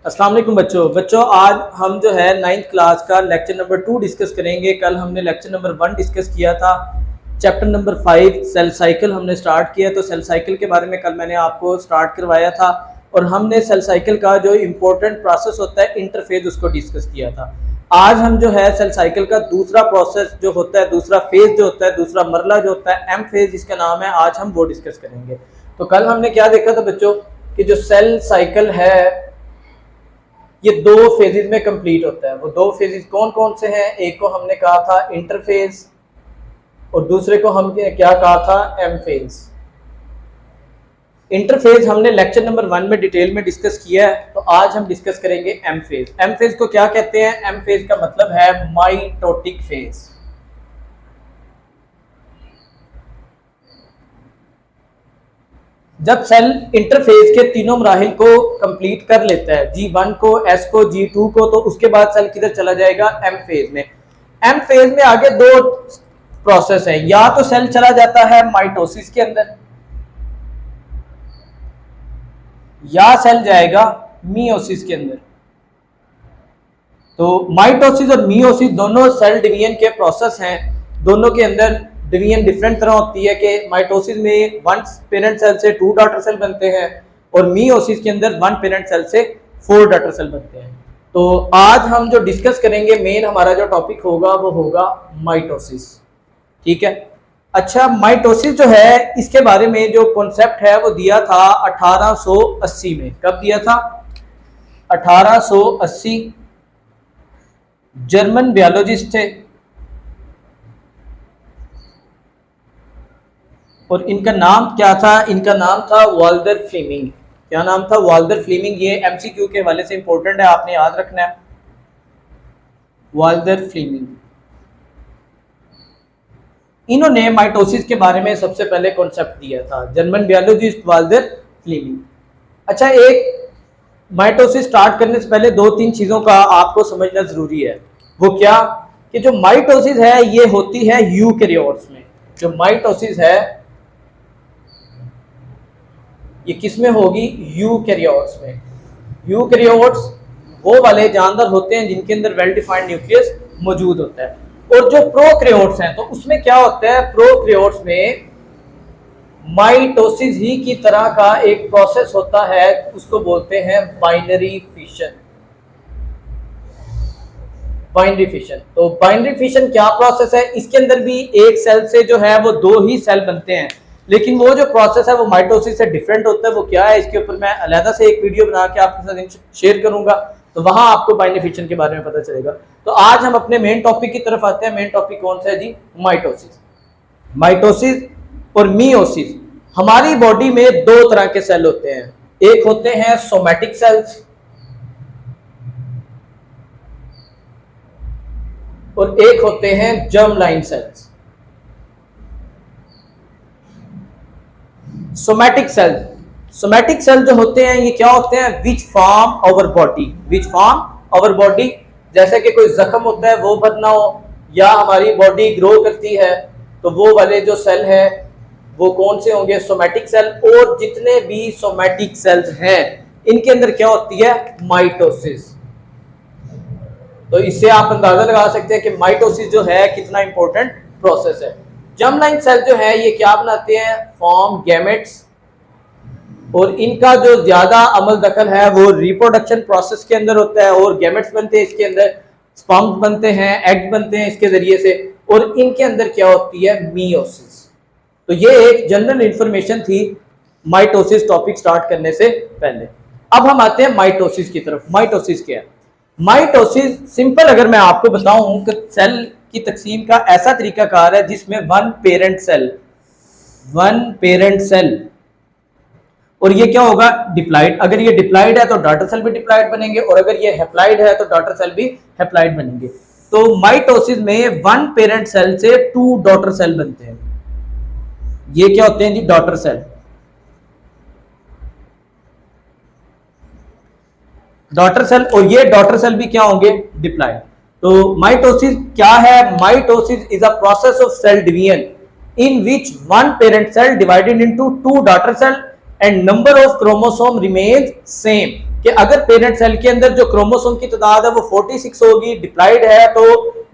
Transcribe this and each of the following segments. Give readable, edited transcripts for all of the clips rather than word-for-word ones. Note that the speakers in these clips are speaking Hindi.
अस्सलाम वालेकुम बच्चों आज हम जो है 9th क्लास का लेक्चर नंबर 2 डिस्कस करेंगे। कल हमने लेक्चर नंबर 1 डिस्कस किया था। चैप्टर नंबर 5 सेल साइकिल हमने स्टार्ट किया। तो सेल साइकिल के बारे में कल मैंने आपको स्टार्ट करवाया था और हमने सेल साइकिल का जो इम्पोर्टेंट प्रोसेस होता है इंटरफेज उसको डिस्कस किया था। आज हम जो है सेल साइकिल का दूसरा प्रोसेस जो होता है, दूसरा फेज जो होता है, दूसरा मरला जो होता है, एम फेज जिसका नाम है, आज हम वो डिस्कस करेंगे। तो कल हमने क्या देखा था बच्चों कि जो सेल साइकिल है ये दो फेजेस में कंप्लीट होता है। वो दो फेजेस कौन कौन से हैं? एक को हमने कहा था इंटरफेज और दूसरे को हमने क्या कहा था? M phase. इंटरफेज हमने लेक्चर नंबर 1 में डिटेल में डिस्कस किया है, तो आज हम डिस्कस करेंगे एम फेज। एम फेज को क्या कहते हैं? एम फेज का मतलब है माइटोटिक फेज। जब सेल इंटरफेज के तीनों मराहिल को कंप्लीट कर लेता है, G1 को, S को, G2 को, तो उसके बाद सेल किधर चला जाएगा? एम फेज में। एम फेज में आगे दो प्रोसेस है, या तो सेल चला जाता है माइटोसिस के अंदर या सेल जाएगा मियोसिस के अंदर। तो माइटोसिस और मियोसिस दोनों सेल डिवीजन के प्रोसेस हैं। दोनों के अंदर डिवीजन डिफरेंट तरह होती है कि माइटोसिस में 1 पेरेंट सेल से 2 डॉटर सेल बनते हैं और मियोसिस के अंदर 1 पेरेंट सेल से 4 डॉटर सेल बनते हैं। तो आज हम जो डिस्कस करेंगे, मेन हमारा जो टॉपिक होगा वो होगा माइटोसिस। ठीक है। अच्छा, माइटोसिस जो है इसके बारे में जो कॉन्सेप्ट है वो दिया था 1880 में। कब दिया था? 1880। जर्मन बायोलॉजिस्ट थे और इनका नाम क्या था? इनका नाम था वाल्टर फ्लेमिंग। क्या नाम था? Walter Fleming. ये एमसीक्यू के हवाले से इंपॉर्टेंट है, आपने याद रखना है। वाल्टर फ्लेमिंग, इन्होंने माइटोसिस के बारे में सबसे पहले कॉन्सेप्ट दिया था, जर्मन बायोलॉजिस्ट वाल्टर फ्लेमिंग। अच्छा, एक माइटोसिस स्टार्ट करने से पहले 2-3 चीजों का आपको समझना जरूरी है। वो क्या? कि जो माइटोसिस है ये होती है यूकैरियोट्स में। जो माइटोसिस है ये किस में होगी? यूकैरियोट्स में। यूकैरियोट्स वो वाले जानवर होते हैं जिनके अंदर वेल डिफाइंड न्यूक्लियस मौजूद होता है। और जो प्रोकैरियोट्स हैं तो उसमें क्या होता है? प्रोकैरियोट्स में माइटोसिस ही की तरह का एक प्रोसेस होता है, उसको बोलते हैं बाइनरी फिशन। Binary fission. तो बाइनरी फिशन क्या प्रोसेस है? इसके अंदर भी एक सेल से जो है वो 2 ही सेल बनते हैं, लेकिन वो जो प्रोसेस है वो माइटोसिस से डिफरेंट होता है। वो क्या है, इसके ऊपर मैं अलग से एक वीडियो बना के आपके साथ शेयर करूंगा, तो वहां आपको बाइनरी फिशन के बारे में पता चलेगा। तो आज हम अपने मेन टॉपिक की तरफ आते हैं। मेन टॉपिक कौन सा है जी? माइटोसिस। माइटोसिस और मियोसिस। हमारी बॉडी में 2 तरह के सेल होते हैं। एक होते हैं सोमैटिक सेल्स और एक होते हैं germ line cells. Somatic cell, somatic cell जो होते हैं ये क्या होते हैं? Which form our body. Which form our body, जैसे कि कोई जख्म होता है वो भरना हो, या हमारी बॉडी ग्रो करती है, तो वो वाले जो सेल है वो कौन से होंगे? Somatic cell. और जितने भी सोमैटिक सेल्स हैं इनके अंदर क्या होती है? माइटोसिस। तो इससे आप अंदाजा लगा सकते हैं कि माइटोसिस जो है कितना इंपॉर्टेंट प्रोसेस है। जर्म लाइन सेल जो है ये क्या बनाते हैं? Form gametes. और इनका जो ज्यादा अमल दखल है वो रिप्रोडक्शन प्रोसेस के अंदर होता है, और गैमेट्स बनते हैं इसके अंदर, स्पर्म्स बनते हैं, एग्स बनते हैं इसके जरिए से। और इनके अंदर क्या होती है? मियोसिस। तो ये एक जनरल इंफॉर्मेशन थी माइटोसिस टॉपिक स्टार्ट करने से पहले। अब हम आते हैं माइटोसिस की तरफ। माइटोसिस क्या है? माइटोसिस सिंपल अगर मैं आपको बताऊं कि सेल की तकसीम का ऐसा तरीकाकार है जिसमें 1 पेरेंट सेल, और ये क्या होगा? डिप्लाइड। अगर ये डिप्लाइड है तो डॉटर सेल भी डिप्लाइड बनेंगे, और अगर ये हैप्लाइड है तो डॉटर सेल भी हैप्लाइड बनेंगे। तो माइटोसिस में 1 पेरेंट सेल से 2 डॉटर सेल बनते हैं। ये क्या होते हैं जी? Daughter cell. डॉटर सेल, और ये डॉटर सेल भी क्या होंगे? डिप्लाइड। तो माइटोसिस क्या है? Mitosis is a process of cell division in which one parent cell divided into 2 daughter cell and number of chromosome remains same. कि अगर पेरेंट सेल के अंदर जो क्रोमोसोम की तादाद है वो 46 होगी, डिप्लॉइड है, तो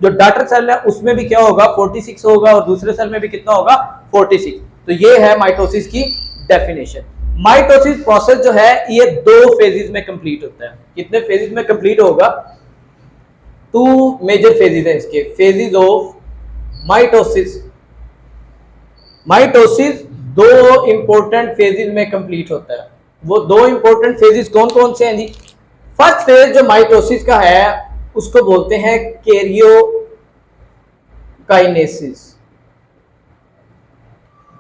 जो डॉटर सेल है उसमें भी क्या होगा 46 होगा, और दूसरे सेल में भी कितना होगा 46। तो ये है माइटोसिस की डेफिनेशन। माइटोसिस प्रोसेस जो है ये 2 फेजेस में कंप्लीट होता है। कितने फेजेस में कंप्लीट होगा? 2 मेजर फेजेस है इसके, phases of mitosis. Mitosis 2 important phases में कंप्लीट होता है। वो 2 इंपॉर्टेंट फेजेस कौन कौन से हैं जी? फर्स्ट फेज जो माइटोसिस का है उसको बोलते हैं कैरियोकाइनेसिस,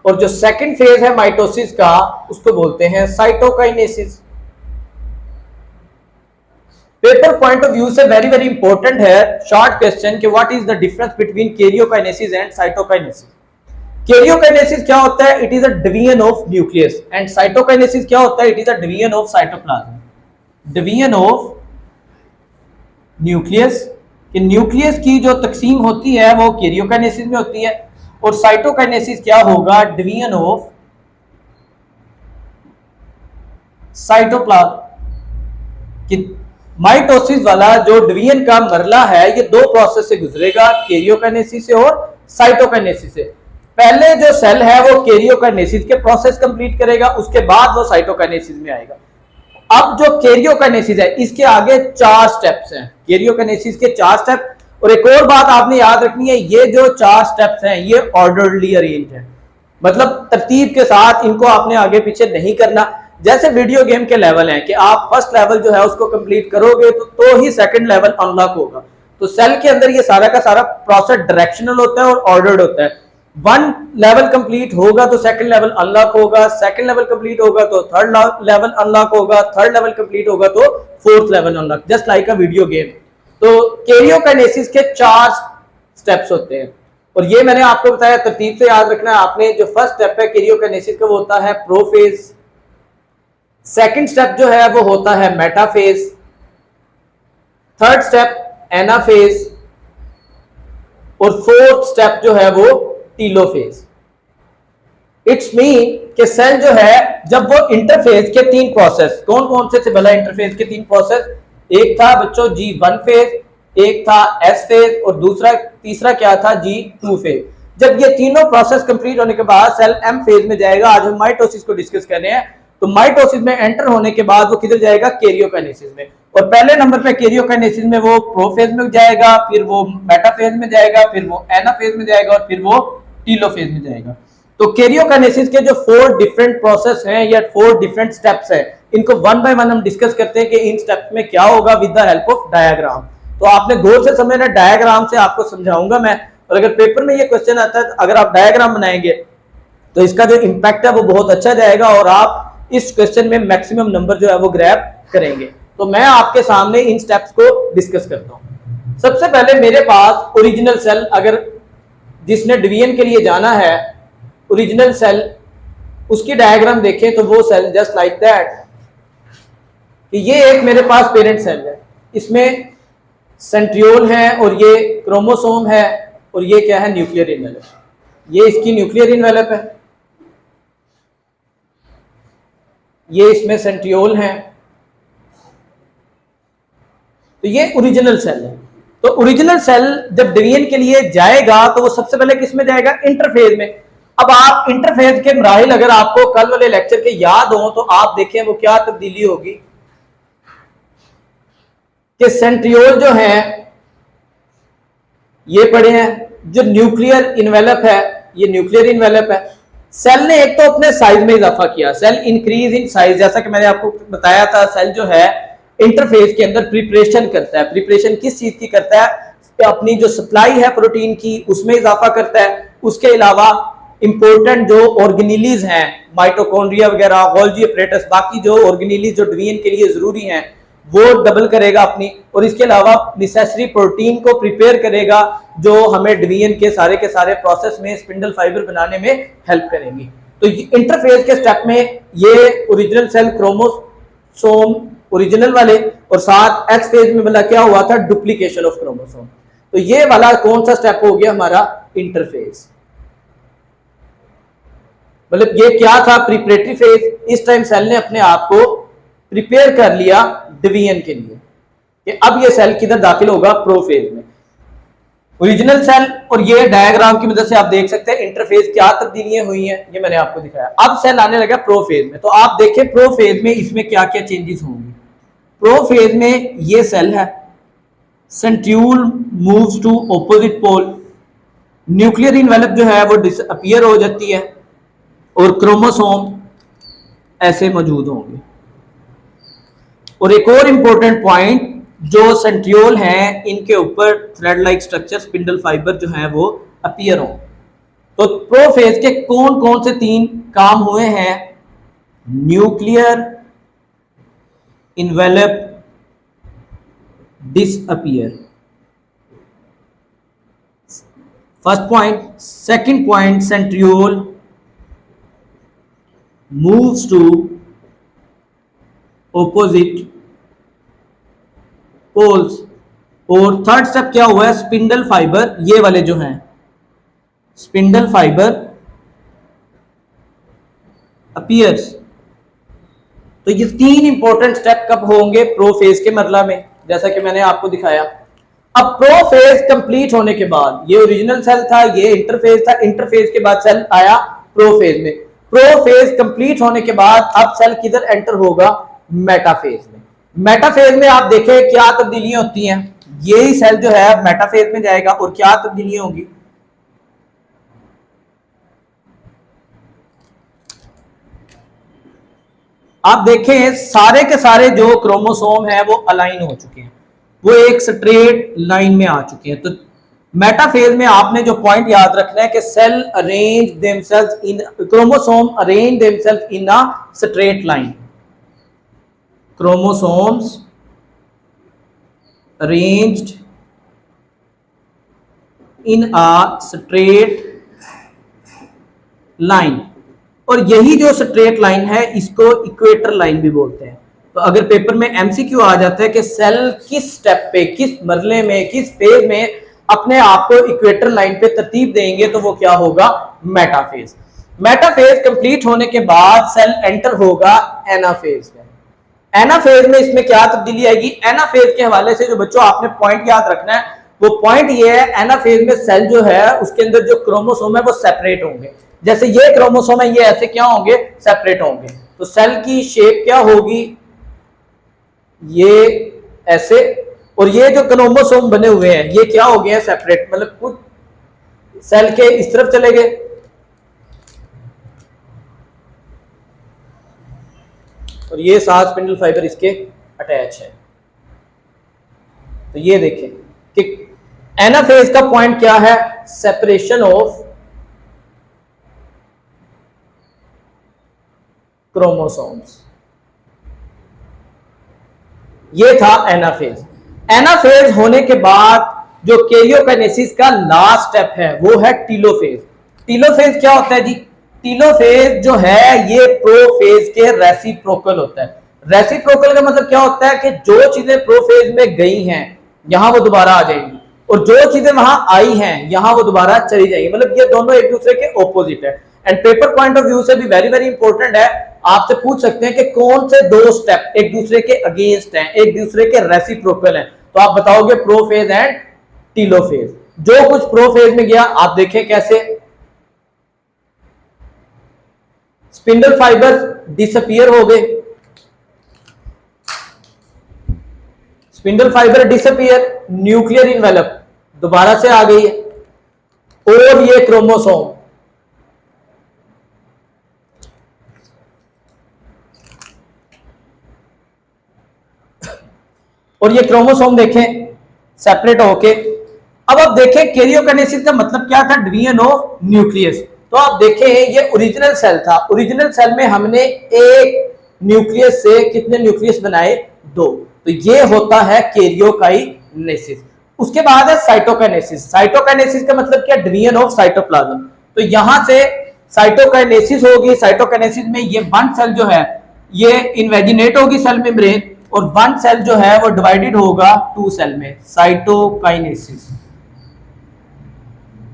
और जो सेकंड फेज है माइटोसिस का उसको बोलते हैं cytokinesis. Paper point of view से वेरी वेरी इंपॉर्टेंट है शॉर्ट क्वेश्चन कि what is the difference between karyokinesis and cytokinesis. Karyokinesis क्या होता है? It is a division of nucleus. And cytokinesis क्या होता है? It is a division of cytoplasm. Division of nucleus, कि न्यूक्लियस की जो तकसीम होती है वो कैरियोकाइनेसिस में होती है, और साइटोकाइनेसिस क्या होगा? Division of cytoplasm. कि माइटोसिस वाला जो डिवीजन का मरला है ये 2 प्रोसेस से गुजरेगा, कैरियोकाइनेसिस से और साइटोकाइनेसिस से। पहले जो सेल है वो कैरियोकाइनेसिस के प्रोसेस कंप्लीट करेगा, उसके बाद वो साइटोकाइनेसिस में आएगा। अब जो कैरियोकाइनेसिस है इसके आगे 4 स्टेप्स हैं। कैरियोकाइनेसिस के 4 स्टेप, और एक और बात आपने याद रखनी है, ये जो 4 स्टेप्स हैं ये ऑर्डरली अरेंज है, मतलब तरतीब के साथ, इनको आपने आगे पीछे नहीं करना। जैसे वीडियो गेम के लेवल हैं कि आप फर्स्ट लेवल जो है उसको कंप्लीट करोगे तो ही सेकंड लेवल अनलॉक होगा। तो सेल के अंदर ये सारा का सारा प्रोसेस डायरेक्शनल होता है और ऑर्डर्ड होता है। 1 लेवल कंप्लीट होगा तो सेकंड लेवल अनलॉक होगा, सेकंड लेवल कंप्लीट होगा तो थर्ड लेवल अनलॉक होगा, थर्ड लेवल कंप्लीट होगा तो fourth level unlock, just like a video game. तो कैरियोकाइनेसिस के 4 स्टेप्स होते हैं, और ये मैंने आपको बताया, तरतीब से याद रखना है आपने। जो फर्स्ट स्टेप है कैरियोकाइनेसिस का वो होता है प्रोफेज, सेकंड स्टेप जो है वो होता है मेटाफेज, थर्ड स्टेप एनाफेज, और फोर्थ स्टेप जो है वो टीलोफेज। इट्स मीन कि सेल जो है जब वो इंटरफेज के 3 प्रोसेस, कौन कौन से थे भला इंटरफेज के 3 प्रोसेस? एक था बच्चों G1 फेज, एक था S फेज, और तीसरा क्या था G2 फेज। जब ये तीनों प्रोसेस कंप्लीट होने के बाद सेल M फेज में जाएगा। आज हम माइटोसिस को डिस्कस कर रहे हैं, तो माइटोसिस में एंटर होने के बाद वो किधर जाएगा? कैरियोकाइनेसिस में। और पहले नंबर पे कैरियोकाइनेसिस में वो प्रोफेज में जाएगा, फिर वो मेटाफेज में जाएगा, फिर वो एनाफेज में जाएगा, और फिर वो टीलोफेज में जाएगा। तो कैरियोकाइनेसिस के जो 4 डिफरेंट प्रोसेस हैं या 4 डिफरेंट स्टेप्स हैं, इनको 1 बाय 1 हम डिस्कस करते हैं कि इन स्टेप्स में क्या होगा with the help of diagram. तो आपने गौर से समझना, डायग्राम से आपको समझाऊंगा मैं, और अगर पेपर में ये क्वेश्चन आता है तो अगर आप डायग्राम बनाएंगे तो इसका जो इम्पैक्ट है वो बहुत अच्छा जाएगा, और आप इस क्वेश्चन में मैक्सिमम नंबर जो है वो ग्रैब करेंगे। तो मैं आपके सामने इन स्टेप्स को डिस्कस करता हूं। सबसे पहले मेरे पास ओरिजिनल सेल, अगर जिसने डिवीजन के लिए जाना है, ओरिजिनल सेल, उसकी डायग्राम देखें तो वो सेल जस्ट लाइक दैट, कि ये एक मेरे पास पेरेंट सेल है, इसमें सेंट्रियोल है, और ये क्रोमोसोम है, और ये क्या है? Nuclear envelope. ये इसकी न्यूक्लियर इनवेलप है, ये इसमें सेंट्रियोल है, तो ये ओरिजिनल सेल है। तो ओरिजिनल सेल जब डिवीजन के लिए जाएगा तो वो सबसे पहले किस में जाएगा? इंटरफेज में। अब आप इंटरफेज के मराहिल अगर आपको कल वाले लेक्चर के याद हो तो आप देखें वो क्या तब्दीली होगी कि सेंट्रियोल जो है ये पड़े हैं, जो न्यूक्लियर इनवेलप है ये न्यूक्लियर इनवेलप है। सेल ने एक तो अपने साइज में इजाफा किया, सेल इंक्रीज इन साइज, जैसा कि मैंने आपको बताया था, सेल जो है इंटरफेज के अंदर प्रिपरेशन करता है। प्रिपरेशन किस चीज की करता है? अपनी जो सप्लाई है प्रोटीन की उसमें इजाफा करता है। उसके अलावा इंपॉर्टेंट जो ऑर्गेनेलीज हैं, माइटोकॉन्ड्रिया वगैरह, गोल्जी अपरेटस, बाकी जो ऑर्गेनेलीज जो डिवीजन के लिए जरूरी हैं वो डबल करेगा अपनी, और इसके अलावा नेसेसरी प्रोटीन को प्रिपेयर करेगा जो हमें डिवीजन के सारे प्रोसेस में स्पिंडल फाइबर बनाने में हेल्प करेंगी। तो इंटरफेज के स्टेप में ये ओरिजिनल सेल, क्रोमोसोम ओरिजिनल वाले, और साथ एस फेज में वाला क्या हुआ था? Duplication of chromosome. तो ये वाला कौन सा स्टेप हो गया हमारा? इंटरफेज। मतलब ये क्या था? Preparatory phase. इस टाइम सेल ने अपने आप को प्रिपेयर कर लिया डिवीजन के लिए कि अब ये सेल किधर दाखिल होगा, प्रोफेज में। ओरिजिनल सेल, और ये डायग्राम की मदद से आप देख सकते हैं इंटरफेस क्या तब्दीलियां हुई हैं, ये मैंने आपको दिखाया। अब सेल आने लगा प्रोफेज में, तो आप देखें प्रोफेज में इसमें क्या क्या चेंजेस होंगी। प्रोफेज में ये सेल है, centriole moves to opposite pole, nuclear envelope जो है वो डिसअपीयर हो जाती है, और क्रोमोसोम ऐसे मौजूद होंगे। और एक और इंपॉर्टेंट पॉइंट, जो सेंट्रियोल हैं इनके ऊपर thread like structure, spindle fibre जो है वो अपीयर हों। तो प्रोफेज के कौन कौन से 3 काम हुए हैं? Nuclear envelope disappear, first point. Second point, centriole moves to opposite poles, और थर्ड स्टेप क्या हुआ है, स्पिंडल फाइबर, ये वाले जो हैं स्पिंडल फाइबर अपीयर्स। तो ये 3 इंपॉर्टेंट स्टेप कब होंगे? प्रोफेज के मरला में, जैसा कि मैंने आपको दिखाया। अब प्रोफेज कंप्लीट होने के बाद, ये ओरिजिनल सेल था, ये इंटरफेज था, इंटरफेज के बाद सेल आया प्रोफेज में। प्रोफेज कंप्लीट होने के बाद अब सेल किधर एंटर होगा? मेटाफेज में। मेटाफेज में आप देखें क्या तब्दीलियां होती हैं, यही सेल जो है मेटाफेज में जाएगा, और क्या तब्दीलियां होंगी? आप देखें सारे के सारे जो क्रोमोसोम है वो अलाइन हो चुके हैं, वो एक स्ट्रेट लाइन में आ चुके हैं। तो मेटाफेज में आपने जो पॉइंट याद रखना है कि cell arrange themselves in, chromosome arrange themselves in a straight line, chromosomes arranged in a straight line, और यही जो स्ट्रेट लाइन है इसको इक्वेटर लाइन भी बोलते हैं। तो अगर पेपर में एमसीक्यू आ जाता है कि सेल किस स्टेप पे, किस मरले में, किस फेज में अपने आप को इक्वेटर लाइन पे तरतीब देंगे, तो वो क्या होगा? मेटाफेज। मेटाफेज कंप्लीट होने के बाद सेल एंटर होगा एनाफेज में। एनाफेज में इसमें क्या तब्दीली आएगी? एनाफेज के हवाले से जो बच्चों आपने पॉइंट याद रखना है, वो पॉइंट ये है, एनाफेज में सेल जो है उसके अंदर जो क्रोमोसोम है वो सेपरेट होंगे। जैसे ये क्रोमोसोम है, ये ऐसे क्या होंगे? सेपरेट होंगे। तो सेल की शेप क्या होगी? ये ऐसे, और ये जो क्रोमोसोम बने हुए हैं ये क्या हो गए? सेपरेट, मतलब कुछ सेल के इस तरफ चले गए, और ये 7 स्पिंडल फाइबर इसके अटैच है। तो ये देखें कि एनाफेज का पॉइंट क्या है? Separation of chromosomes. ये था एनाफेज। एनाफेज होने के बाद जो कैरियोकाइनेसिस का लास्ट स्टेप है वो है टीलोफेज। टीलोफेज क्या होता है जी? टीलोफेज जो है ये प्रोफेज के रेसिप्रोकल होता है। रेसिप्रोकल का मतलब क्या होता है कि जो चीजें प्रोफेज में गई हैं यहां वो दोबारा आ जाएंगी, और जो चीजें वहां आई हैं यहां वो दोबारा चली जाएंगी। मतलब ये दोनों एक दूसरे के ऑपोजिट है। And paper point of view से भी वेरी वेरी इंपॉर्टेंट है, आपसे पूछ सकते हैं कि कौन से 2 स्टेप एक दूसरे के अगेंस्ट हैं, एक दूसरे के रेसिप्रोकल हैं, तो आप बताओगे प्रोफेज एंड टीलोफेज। जो कुछ प्रोफेज में गया आप देखें कैसे स्पिंडल फाइबर डिसअपीयर हो गए, spindle fibre disappear, nuclear envelope दोबारा से आ गई है, और ये क्रोमोसोम, और ये क्रोमोसोम देखें सेपरेट होके। अब आप देखें कैरियोकाइनेसिस का मतलब क्या था? Division of nucleus. तो आप देखें ये ओरिजिनल सेल था, ओरिजिनल सेल में हमने एक न्यूक्लियस से कितने न्यूक्लियस बनाए? 2। तो ये होता है कैरियोकाइनेसिस। उसके बाद है साइटोकाइनेसिस। साइटोकाइनेसिस का मतलब क्या? Division of cytoplasm. तो यहां से साइटोकाइनेसिस होगी। साइटोकाइनेसिस में ये 1 सेल जो है ये इन्वेजिनेट होगी सेल मेम्ब्रेन, और 1 सेल जो है वो डिवाइडेड होगा 2 सेल में, साइटोकाइनेसिस।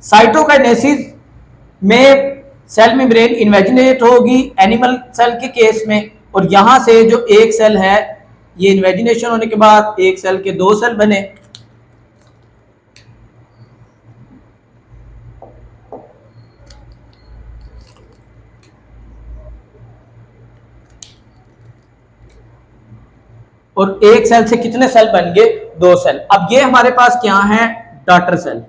साइटोकाइनेसिस में सेल मेम्ब्रेन इन्वेजिनेट होगी एनिमल सेल के केस में, और यहां से जो एक सेल है ये इन्वेजिनेशन होने के बाद एक सेल के 2 सेल बने, और एक सेल से कितने सेल बन गए? 2 सेल। अब ये हमारे पास क्या है? Daughter cell.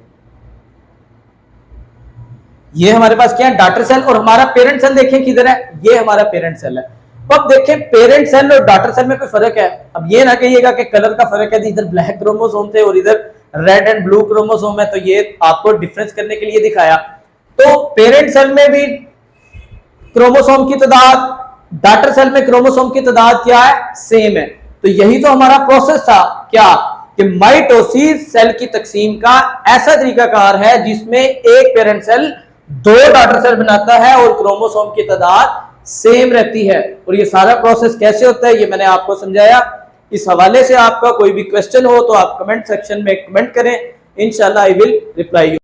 ये हमारे पास क्या है? Daughter cell. और हमारा पेरेंट सेल देखें किधर है? ये हमारा पेरेंट सेल है। अब देखें पेरेंट सेल और डॉटर सेल में कोई फर्क है? अब ये ना कहिएगा कि कलर का फर्क है, इधर ब्लैक क्रोमोसोम थे और इधर रेड एंड ब्लू क्रोमोसोम है, तो ये आपको डिफरेंस करने के लिए दिखाया। तो पेरेंट सेल में भी क्रोमोसोम की तादाद, डॉटर सेल में क्रोमोसोम की तादाद क्या है? सेम है। तो यही तो हमारा प्रोसेस था, क्या कि माइटोसिस सेल की तकसीम का ऐसा तरीकाकार है जिसमें एक पेरेंट सेल 2 डॉटर सेल बनाता है और क्रोमोसोम की तादाद सेम रहती है। और ये सारा प्रोसेस कैसे होता है ये मैंने आपको समझाया। इस हवाले से आपका कोई भी क्वेश्चन हो तो आप कमेंट सेक्शन में कमेंट करें, इंशाल्लाह आई विल रिप्लाई यू।